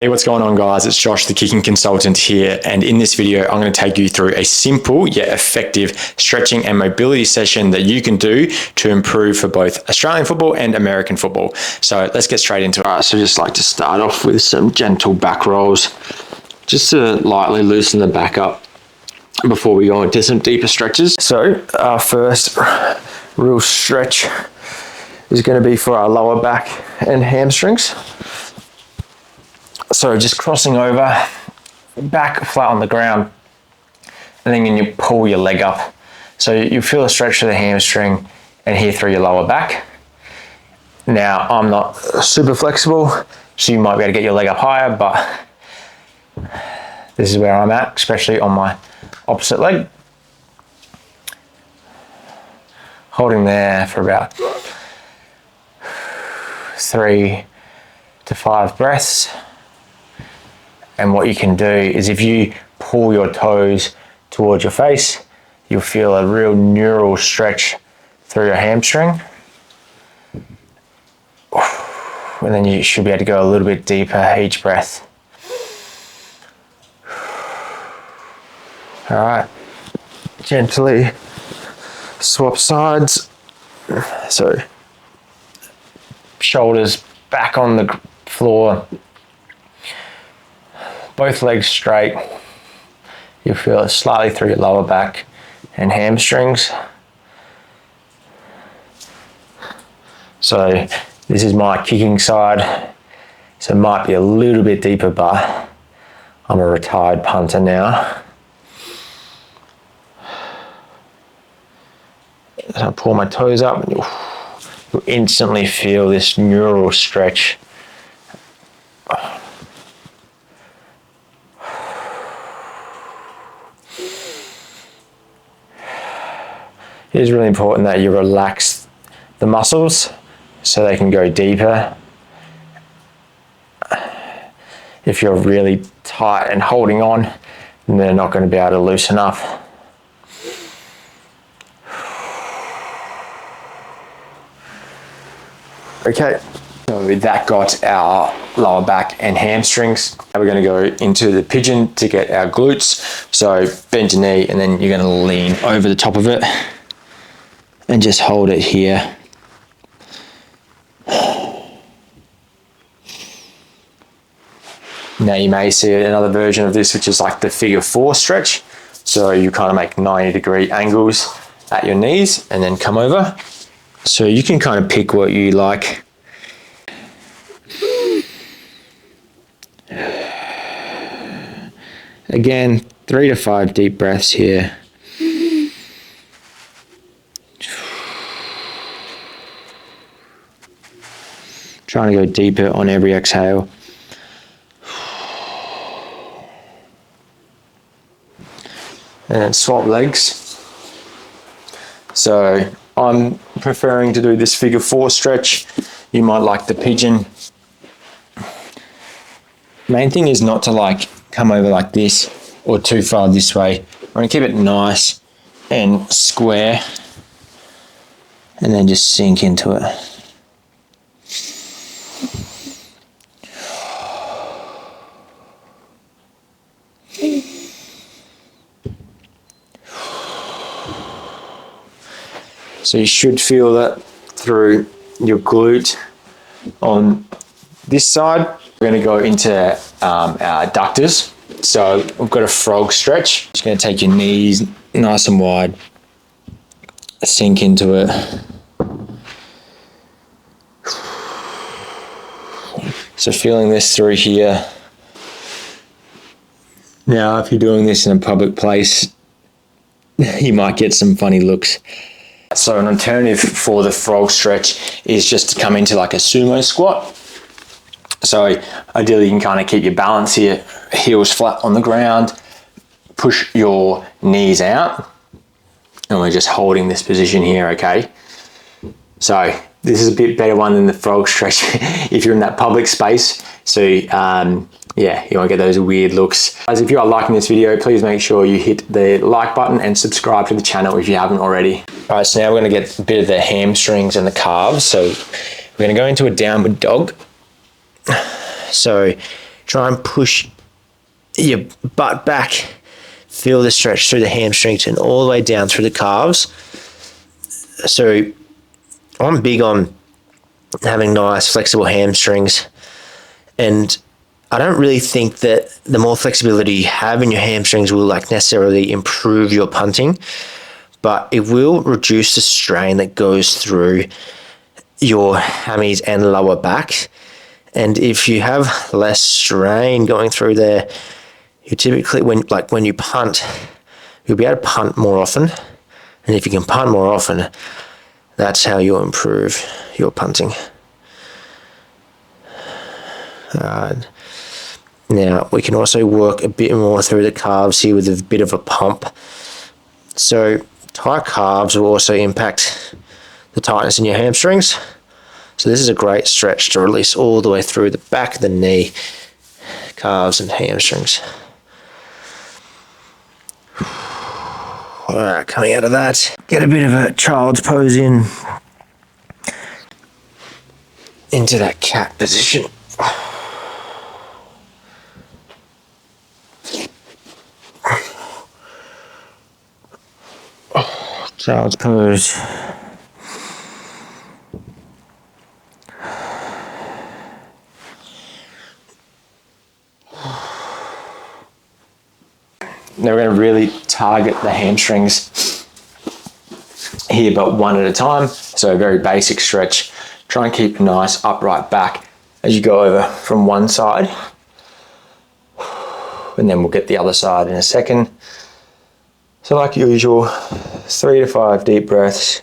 Hey, what's going on, guys? It's Josh, the kicking consultant here, and in this video I'm going to take you through a simple yet effective stretching and mobility session that you can do to improve for both Australian football and American football. So let's get straight into it. All right, so just like to start off with some gentle back rolls, just to lightly loosen the back up before we go into some deeper stretches. So our first real stretch is going to be for our lower back and hamstrings. So just crossing over, back flat on the ground, and then you pull your leg up. So you feel a stretch to the hamstring and here through your lower back. Now, I'm not super flexible, so you might be able to get your leg up higher, but this is where I'm at, especially on my opposite leg. Holding there for about 3 to 5 breaths. And what you can do is if you pull your toes towards your face, you'll feel a real neural stretch through your hamstring. And then you should be able to go a little bit deeper each breath. All right, gently swap sides. So shoulders back on the floor. Both legs straight. You'll feel it slightly through your lower back and hamstrings. So this is my kicking side. So it might be a little bit deeper, but I'm a retired punter now. As I pull my toes up, you'll instantly feel this neural stretch. It is really important that you relax the muscles so they can go deeper. If you're really tight and holding on, then they're not going to be able to loosen up. Okay, so with that got our lower back and hamstrings. Now we're going to go into the pigeon to get our glutes. So bend your knee and then you're going to lean over the top of it and just hold it here. Now you may see another version of this, which is like the figure 4 stretch. So you kind of make 90-degree angles at your knees and then come over. So you can kind of pick what you like. Again, 3 to 5 deep breaths here. Trying to go deeper on every exhale. And then swap legs. So I'm preferring to do this figure 4 stretch. You might like the pigeon. Main thing is not to like come over like this or too far this way. I'm going to keep it nice and square and then just sink into it. So you should feel that through your glute on this side. We're going to go into our adductors. So we've got a frog stretch. Just going to take your knees nice and wide, sink into it. So feeling this through here. Now, if you're doing this in a public place, you might get some funny looks. So an alternative for the frog stretch is just to come into like a sumo squat. So ideally you can kind of keep your balance here, heels flat on the ground, push your knees out, and we're just holding this position here, okay? So this is a bit better one than the frog stretch if you're in that public space. So yeah, you won't get those weird looks. Guys, if you are liking this video, please make sure you hit the like button and subscribe to the channel if you haven't already. All right, so now we're going to get a bit of the hamstrings and the calves. So we're going to go into a downward dog. So Try and push your butt back. Feel the stretch through the hamstrings and all the way down through the calves. So I'm big on having nice flexible hamstrings, and I don't really think that the more flexibility you have in your hamstrings will like necessarily improve your punting, but it will reduce the strain that goes through your hammies and lower back. And if you have less strain going through there, you typically, when you punt, you'll be able to punt more often. And if you can punt more often, that's how you'll improve your punting. Now, we can also work a bit more through the calves here with a bit of a pump. So tight calves will also impact the tightness in your hamstrings. So this is a great stretch to release all the way through the back of the knee, calves and hamstrings. All right, coming out of that, get a bit of a child's pose into that cat position. Child's pose. Now we're going to really target the hamstrings here, but one at a time. So a very basic stretch. Try and keep a nice upright back as you go over from one side. And then we'll get the other side in a second. So like usual, 3 to 5 deep breaths.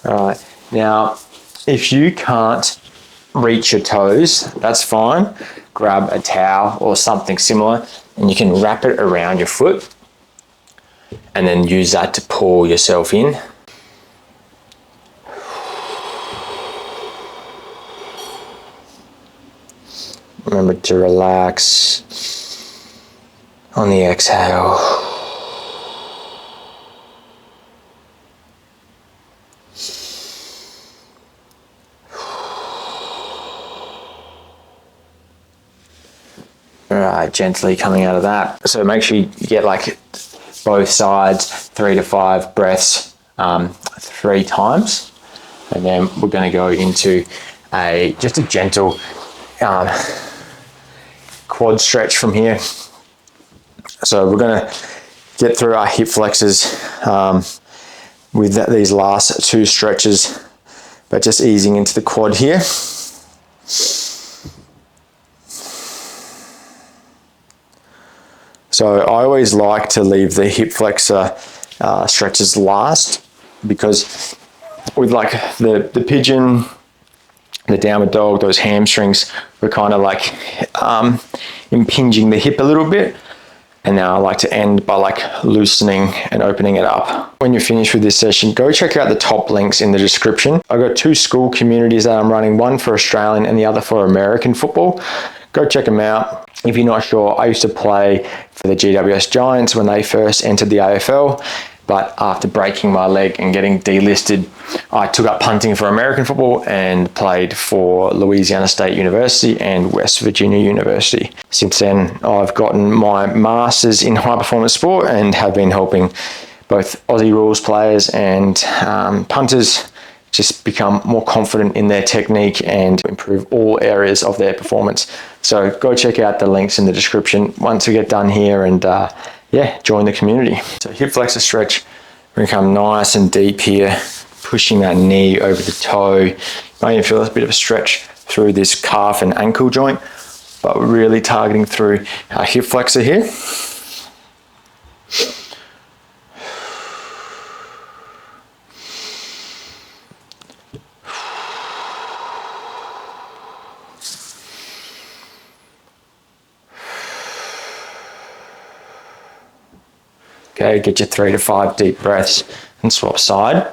All right, now if you can't reach your toes, that's fine. Grab a towel or something similar and you can wrap it around your foot and then use that to pull yourself in. Remember to relax on the exhale. All right, gently coming out of that. So make sure you get like both sides, 3 to 5 breaths 3 times. And then we're going to go into just a gentle quad stretch from here. So we're going to get through our hip flexors with these last 2 stretches, but just easing into the quad here. So I always like to leave the hip flexor stretches last, because with like the pigeon, the downward dog, those hamstrings were kind of like impinging the hip a little bit. And now I like to end by like loosening and opening it up. When you're finished with this session, go check out the top links in the description. I've got 2 school communities that I'm running, one for Australian and the other for American football. Go check them out. If you're not sure, I used to play for the GWS Giants when they first entered the AFL, but after breaking my leg and getting delisted, I took up punting for American football and played for Louisiana State University and West Virginia University. Since then, I've gotten my master's in high performance sport and have been helping both Aussie rules players and punters just become more confident in their technique and improve all areas of their performance. So go check out the links in the description once we get done here, and join the community. So hip flexor stretch, we're gonna come nice and deep here, pushing that knee over the toe. You might even feel a bit of a stretch through this calf and ankle joint, but we're really targeting through our hip flexor here. Okay, get your 3 to 5 deep breaths and swap side.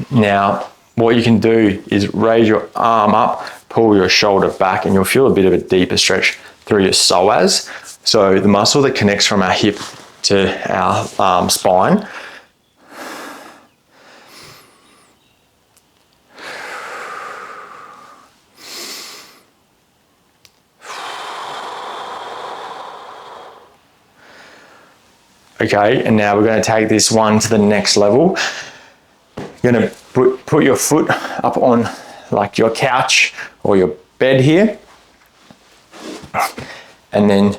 Now, what you can do is raise your arm up, pull your shoulder back and you'll feel a bit of a deeper stretch through your psoas. So the muscle that connects from our hip to our spine. Okay, and now we're going to take this one to the next level. You're going to put your foot up on like your couch or your bed here. And then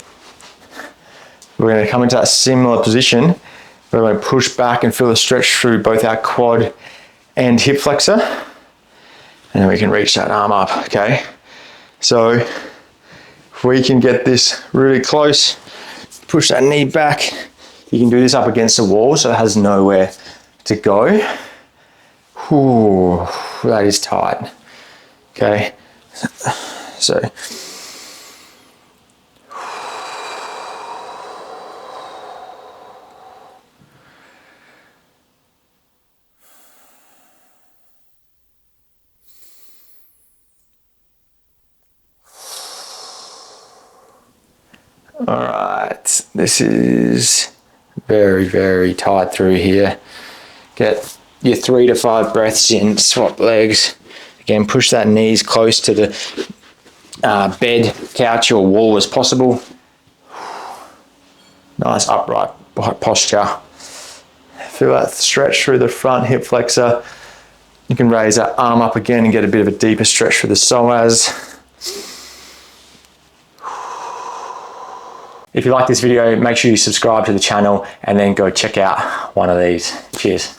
we're going to come into that similar position. We're going to push back and feel the stretch through both our quad and hip flexor. And then we can reach that arm up, okay? So if we can get this really close, push that knee back. You can do this up against the wall so it has nowhere to go. Ooh, that is tight. Okay, so. All right, this is very, very tight through here. Get your 3 to 5 breaths in, swap legs. Again, push that knees close to the bed, couch or wall as possible. Nice upright posture. Feel that stretch through the front hip flexor. You can raise that arm up again and get a bit of a deeper stretch through the psoas. If you like this video, make sure you subscribe to the channel and then go check out one of these. Cheers.